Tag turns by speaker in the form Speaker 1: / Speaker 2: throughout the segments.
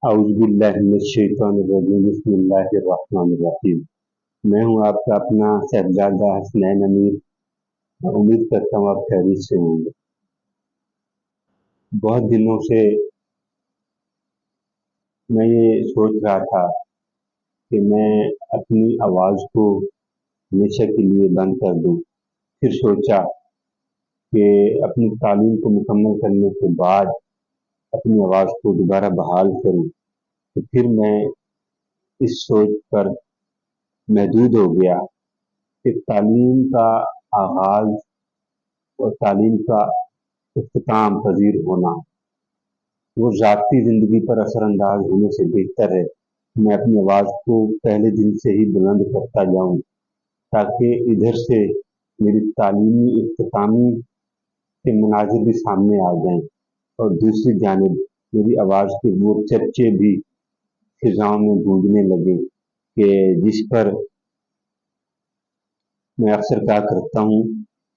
Speaker 1: اعوذ باللہ من الشیطان الرجیم بسم اللہ الرحمن الرحیم۔ میں ہوں آپ کا اپنا صاحبزادہ حسنین امیر۔ امید کرتا ہوں آپ خیریت سے ہوں گے۔ بہت دنوں سے میں یہ سوچ رہا تھا کہ میں اپنی آواز کو ہمیشہ کے لیے بند کر دوں۔ پھر سوچا کہ اپنی تعلیم کو مکمل کرنے کے بعد اپنی آواز کو دوبارہ بحال کروں۔ تو پھر میں اس سوچ پر محدود ہو گیا کہ تعلیم کا آغاز اور تعلیم کا اختتام پذیر ہونا وہ ذاتی زندگی پر اثر انداز ہونے سے بہتر ہے میں اپنی آواز کو پہلے دن سے ہی بلند کرتا جاؤں، تاکہ ادھر سے میری تعلیمی اختتامی کے مناظر بھی سامنے آ جائیں اور دوسری جانب میری آواز کے وہ چرچے بھی فضاؤں میں گونجنے لگے کہ جس پر میں اکثر کہا کرتا ہوں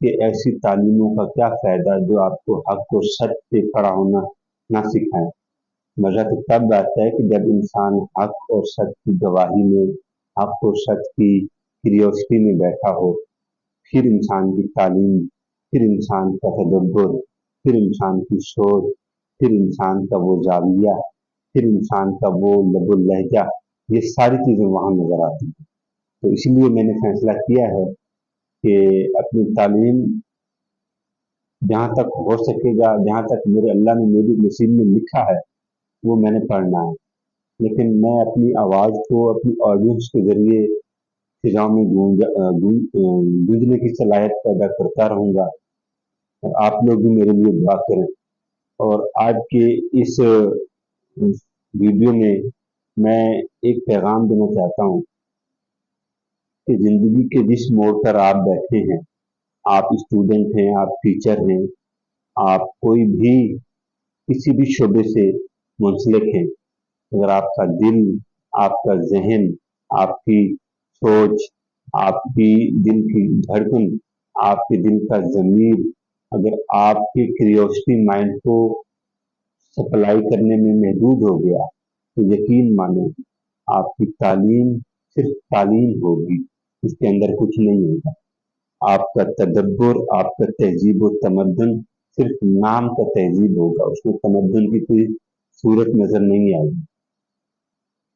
Speaker 1: کہ ایسی تعلیموں کا کیا فائدہ جو آپ کو حق و سچ پہ کھڑا ہونا نہ سکھائیں۔ مزہ تو تب آتا ہے کہ جب انسان حق اور سچ کی گواہی میں، حق اور سچ کی کیوریوسٹی میں بیٹھا ہو، پھر انسان کی تعلیم، پھر انسان کا تدبر، پھر انسان کی سوچ، پھر انسان کا وہ زاویہ، پھر انسان کا وہ لب و لہجہ، یہ ساری چیزیں وہاں نظر آتی ہیں۔ تو اسی لیے میں نے فیصلہ کیا ہے کہ اپنی تعلیم جہاں تک ہو سکے گا، جہاں تک میرے اللہ نے میری نصیب میں لکھا ہے وہ میں نے پڑھنا ہے، لیکن میں اپنی آواز کو اپنی آڈینس کے ذریعے فضاؤں میں گونجنے کی صلاحیت پیدا کرتا رہوں گا، اور آپ لوگ بھی میرے لیے دعا کریں۔ اور آج کے اس ویڈیو میں میں ایک پیغام دینا چاہتا ہوں کہ زندگی کے جس موڑ پر آپ بیٹھے ہیں، آپ اسٹوڈنٹ ہیں، آپ ٹیچر ہیں، آپ کوئی بھی کسی بھی شعبے سے منسلک ہیں، اگر آپ کا دل، آپ کا ذہن، آپ کی سوچ، آپ کی دل کی دھڑکن، آپ کے دل کا ضمیر اگر آپ کی کیوریوسٹی مائنڈ کو سپلائی کرنے میں محدود ہو گیا تو یقین مانیں آپ کی تعلیم صرف تعلیم ہوگی، اس کے اندر کچھ نہیں ہوگا۔ آپ کا تدبر، آپ کا تہذیب و تمدن صرف نام کا تہذیب ہوگا، اس میں تمدن کی کوئی صورت نظر نہیں آئے گی۔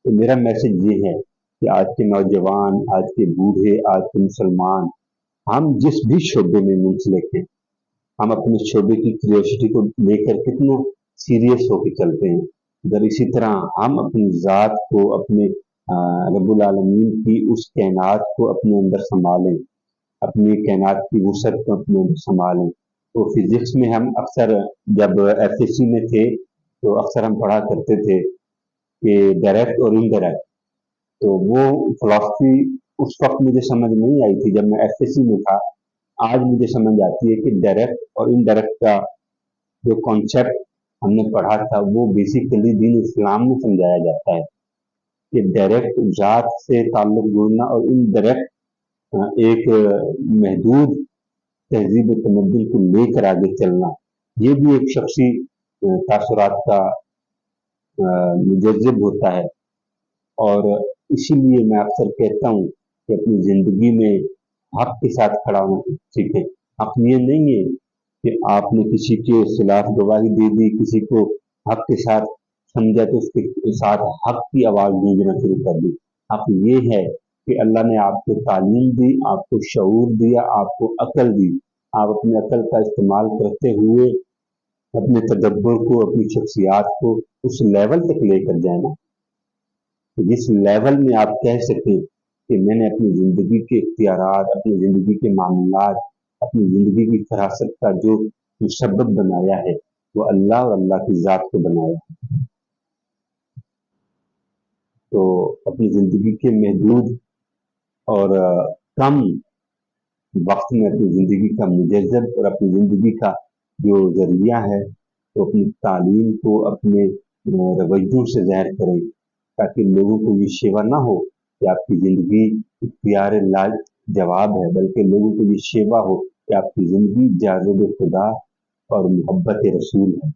Speaker 1: تو میرا میسج یہ ہے کہ آج کے نوجوان، آج کے بوڑھے، آج کے مسلمان، ہم جس بھی شعبے میں منسلک ہیں، ہم اپنے شعبے کی کیوریوسٹی کو لے کر کتنا سیریس ہو کے چلتے ہیں۔ اگر اسی طرح ہم اپنی ذات کو، اپنے رب العالمین کی اس کائنات کو اپنے اندر سنبھالیں، اپنی کائنات کی وسعت کو اپنے اندر سنبھالیں، تو فزکس میں ہم اکثر جب ایف ایس سی میں تھے تو اکثر ہم پڑھا کرتے تھے کہ ڈائریکٹ اور انڈائریکٹ، تو وہ فلاسفی اس وقت مجھے سمجھ نہیں آئی تھی جب میں ایف ایس سی میں تھا۔ آج مجھے سمجھ آتی ہے کہ ڈائریکٹ اور انڈائریکٹ کا جو کانسیپٹ ہم نے پڑھا تھا وہ بیسیکلی دین اسلام میں سمجھایا جاتا ہے کہ ڈائریکٹ ذات سے تعلق جوڑنا اور انڈائریکٹ ایک محدود تہذیب و تمدن کو لے کر آگے چلنا، یہ بھی ایک شخصی تاثرات کا مجذب ہوتا ہے۔ اور اسی لیے میں اکثر کہتا ہوں کہ اپنی زندگی میں حق کے ساتھ کھڑا ہونا سیکھیں۔ حق یہ نہیں ہے کہ آپ نے کسی کے خلاف گواہی دے دی، کسی کو حق کے ساتھ سمجھا تو اس کے ساتھ حق کی آواز گونجنا شروع کر دی۔ حق یہ ہے کہ اللہ نے آپ کو تعلیم دی، آپ کو شعور دیا، آپ کو عقل دی، آپ اپنی عقل کا استعمال کرتے ہوئے اپنے تدبر کو، اپنی شخصیات کو اس لیول تک لے کر جائیں نا، جس لیول میں آپ کہہ سکیں کہ میں نے اپنی زندگی کے اختیارات، اپنی زندگی کے معاملات، اپنی زندگی کی فراست کا جو مسبب بنایا ہے وہ اللہ اور اللہ کی ذات کو بنایا ہے۔ تو اپنی زندگی کے محدود اور کم وقت میں اپنی زندگی کا مجذب اور اپنی زندگی کا جو ذریعہ ہے تو اپنی تعلیم کو اپنے رویوں سے ظاہر کریں، تاکہ لوگوں کو یہ شیوا نہ ہو کہ آپ کی زندگی اختیار لا جواب ہے، بلکہ لوگوں کو یہ شیوا ہو کہ آپ کی زندگی جاذب خدا اور محبت رسول ہے۔